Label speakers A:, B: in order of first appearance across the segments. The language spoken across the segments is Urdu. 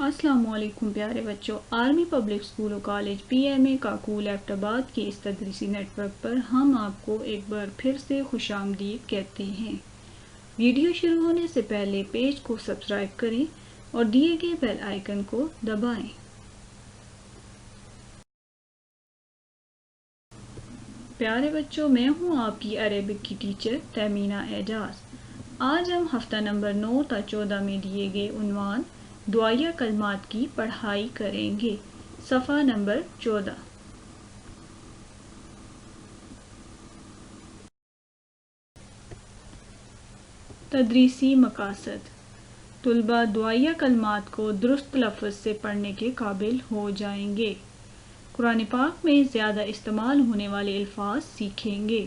A: السلام علیکم پیارے بچوں، آرمی پبلک اسکول و کالج PMA کاکول ایبٹ کے اس تدریسی نیٹ ورک پر ہم آپ کو ایک بار پھر سے خوش آمدید کہتے ہیں۔ ویڈیو شروع ہونے سے پہلے پیج کو سبسکرائب کریں اور دیے گئے بیل آئیکن کو دبائیں۔ پیارے بچوں، میں ہوں آپ کی عربک کی ٹیچر تیمینہ اعجاز۔ آج ہم ہفتہ نمبر 9 تا 14 میں دیے گئے عنوان دعائیہ کلمات کی پڑھائی کریں گے۔ صفحہ نمبر 14۔ تدریسی مقاصد: طلبہ دعائیہ کلمات کو درست لفظ سے پڑھنے کے قابل ہو جائیں گے۔ قرآن پاک میں زیادہ استعمال ہونے والے الفاظ سیکھیں گے۔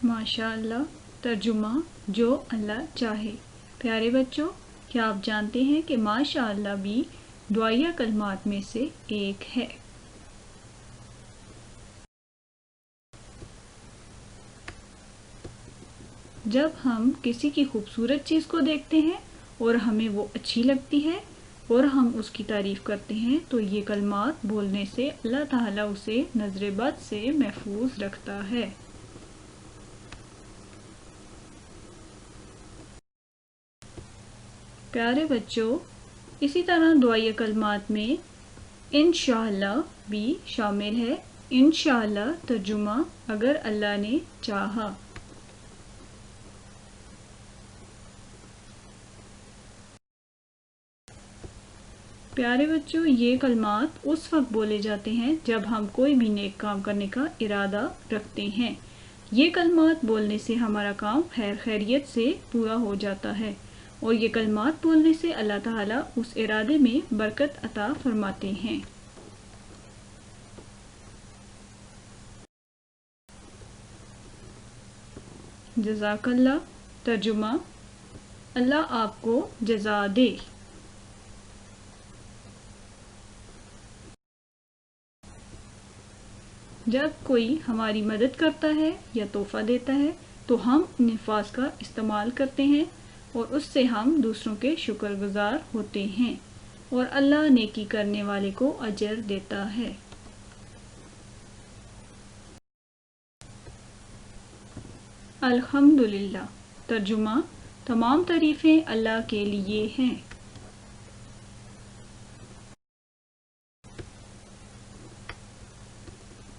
A: ماشاء اللہ، ترجمہ: جو اللہ چاہے۔ پیارے بچوں، کیا آپ جانتے ہیں کہ ماشاء اللہ بھی دعائیہ کلمات میں سے ایک ہے؟ جب ہم کسی کی خوبصورت چیز کو دیکھتے ہیں اور ہمیں وہ اچھی لگتی ہے اور ہم اس کی تعریف کرتے ہیں تو یہ کلمات بولنے سے اللہ تعالیٰ اسے نظر بد سے محفوظ رکھتا ہے۔ پیارے بچوں، اسی طرح دعائیہ کلمات میں انشاءاللہ بھی شامل ہے۔ انشاءاللہ ترجمہ: اگر اللہ نے چاہا۔ پیارے بچوں، یہ کلمات اس وقت بولے جاتے ہیں جب ہم کوئی بھی نیک کام کرنے کا ارادہ رکھتے ہیں۔ یہ کلمات بولنے سے ہمارا کام خیر خیریت سے پورا ہو جاتا ہے اور یہ کلمات بولنے سے اللہ تعالیٰ اس ارادے میں برکت عطا فرماتے ہیں۔ جزاک اللہ ترجمہ: اللہ آپ کو جزا دے۔ جب کوئی ہماری مدد کرتا ہے یا تحفہ دیتا ہے تو ہم ان الفاظ کا استعمال کرتے ہیں اور اس سے ہم دوسروں کے شکر گزار ہوتے ہیں اور اللہ نیکی کرنے والے کو اجر دیتا ہے۔ الحمدللہ ترجمہ: تمام تعریفیں اللہ کے لیے ہیں۔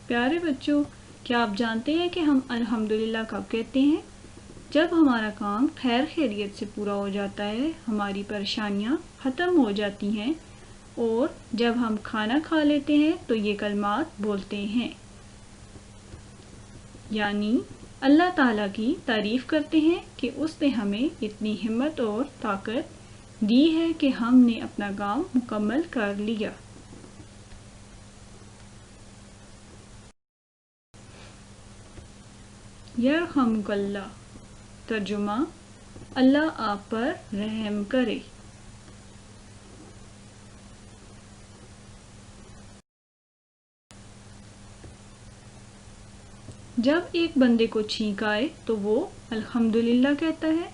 A: پیارے بچوں، کیا آپ جانتے ہیں کہ ہم الحمدللہ کب کہتے ہیں؟ جب ہمارا کام خیر خیریت سے پورا ہو جاتا ہے، ہماری پریشانیاں ختم ہو جاتی ہیں اور جب ہم کھانا کھا لیتے ہیں تو یہ کلمات بولتے ہیں، یعنی اللہ تعالیٰ کی تعریف کرتے ہیں کہ اس نے ہمیں اتنی ہمت اور طاقت دی ہے کہ ہم نے اپنا کام مکمل کر لیا۔ یرحمک اللہ ترجمہ: اللہ آپ پر رحم کرے۔ جب ایک بندے کو چھینک آئے تو وہ الحمدللہ کہتا ہے۔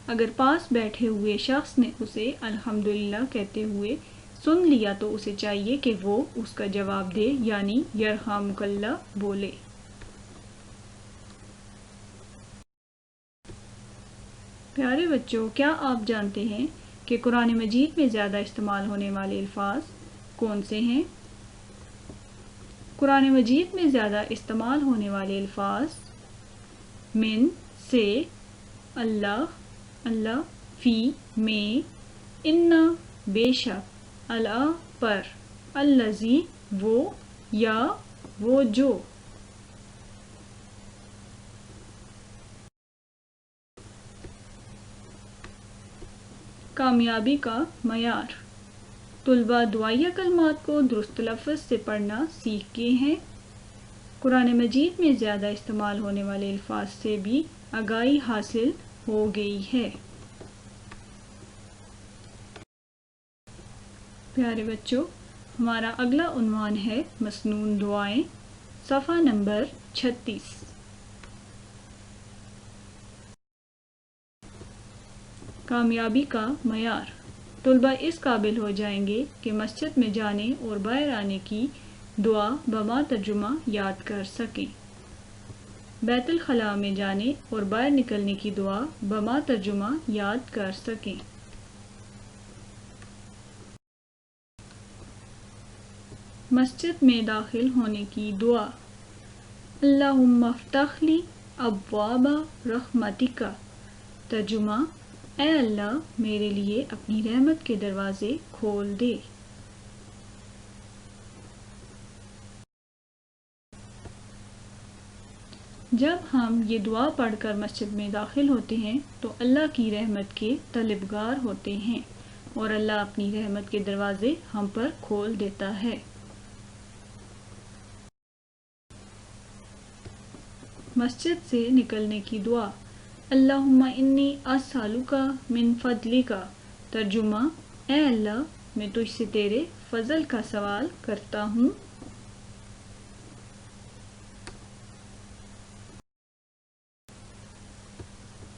A: اگر پاس بیٹھے ہوئے شخص نے اسے الحمدللہ کہتے ہوئے سن لیا تو اسے چاہیے کہ وہ اس کا جواب دے، یعنی یرحمک اللہ بولے۔ پیارے بچوں، کیا آپ جانتے ہیں کہ قرآن مجید میں زیادہ استعمال ہونے والے الفاظ کون سے ہیں؟ قرآن مجید میں زیادہ استعمال ہونے والے الفاظ من، سے، اللہ، اللہ، فی، میں، انا، بے شک، علی، پر، الذی، وہ، یا، وہ جو۔ کامیابی کا معیار: طلبہ دعائیہ کلمات کو درست لفظ سے پڑھنا سیکھ گئے ہیں۔ قرآن مجید میں زیادہ استعمال ہونے والے الفاظ سے بھی آگاہی حاصل ہو گئی ہے۔ پیارے بچوں، ہمارا اگلا عنوان ہے مسنون دعائیں۔ صفحہ نمبر 36۔ کامیابی کا معیار۔ طلبہ اس قابل ہو جائیں گے کہ مسجد میں جانے اور باہر آنے کی دعا بما ترجمہ یاد کر سکیں۔ بیت الخلاء میں جانے اور باہر نکلنے کی دعا بما ترجمہ یاد کر سکیں۔ مسجد میں داخل ہونے کی دعا۔ اللہم افتح لی ابواب رحمتک۔ ترجمہ: اے اللہ میرے لیے اپنی رحمت کے دروازے کھول دے۔ جب ہم یہ دعا پڑھ کر مسجد میں داخل ہوتے ہیں تو اللہ کی رحمت کے طلبگار ہوتے ہیں اور اللہ اپنی رحمت کے دروازے ہم پر کھول دیتا ہے۔ مسجد سے نکلنے کی دعا۔ اللہم انی اسألک من فضلک۔ ترجمہ: اے اللہ میں تجھ سے تیرے فضل کا سوال کرتا ہوں۔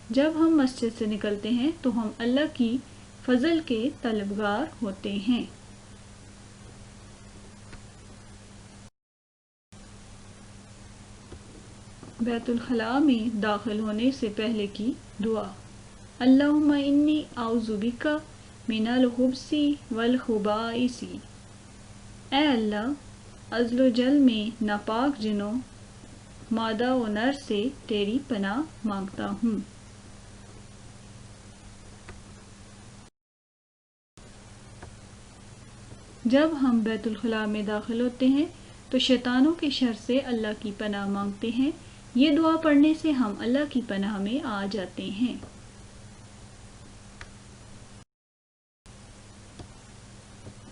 A: جب ہم مسجد سے نکلتے ہیں تو ہم اللہ کی فضل کے طلبگار ہوتے ہیں۔ بیت الخلاء میں داخل ہونے سے پہلے کی دعا۔ اللہم انی اعوذ بک من الخبث والخبائث۔ اے اللہ عزل و جل میں ناپاک جنوں مادہ و نر سے تیری پناہ مانگتا ہوں۔ جب ہم بیت الخلاء میں داخل ہوتے ہیں تو شیطانوں کے شر سے اللہ کی پناہ مانگتے ہیں۔ یہ دعا پڑھنے سے ہم اللہ کی پناہ میں آ جاتے ہیں۔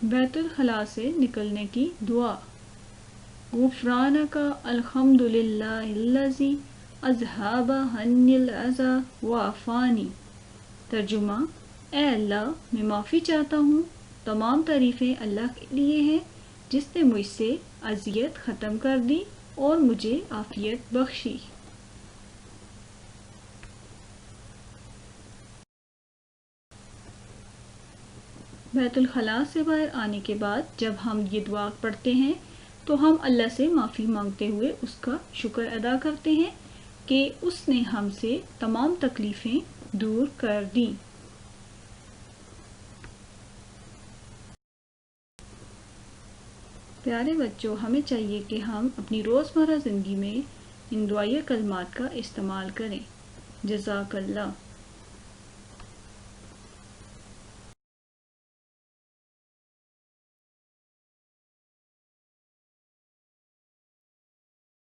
A: بیت الخلاء سے نکلنے کی دعا۔ غفرانک الحمد للہ الذی اذھب عنی العذی وعافانی۔ ترجمہ: اے اللہ میں معافی چاہتا ہوں، تمام تعریفیں اللہ کے لیے ہیں جس نے مجھ سے اذیت ختم کر دی اور مجھے عافیت بخشی۔ بیت الخلاء سے باہر آنے کے بعد جب ہم یہ دعا پڑھتے ہیں تو ہم اللہ سے معافی مانگتے ہوئے اس کا شکر ادا کرتے ہیں کہ اس نے ہم سے تمام تکلیفیں دور کر دیں۔ پیارے بچوں، ہمیں چاہیے کہ ہم اپنی روزمرہ زندگی میں ان دعائیہ کلمات کا استعمال کریں۔ جزاک اللہ۔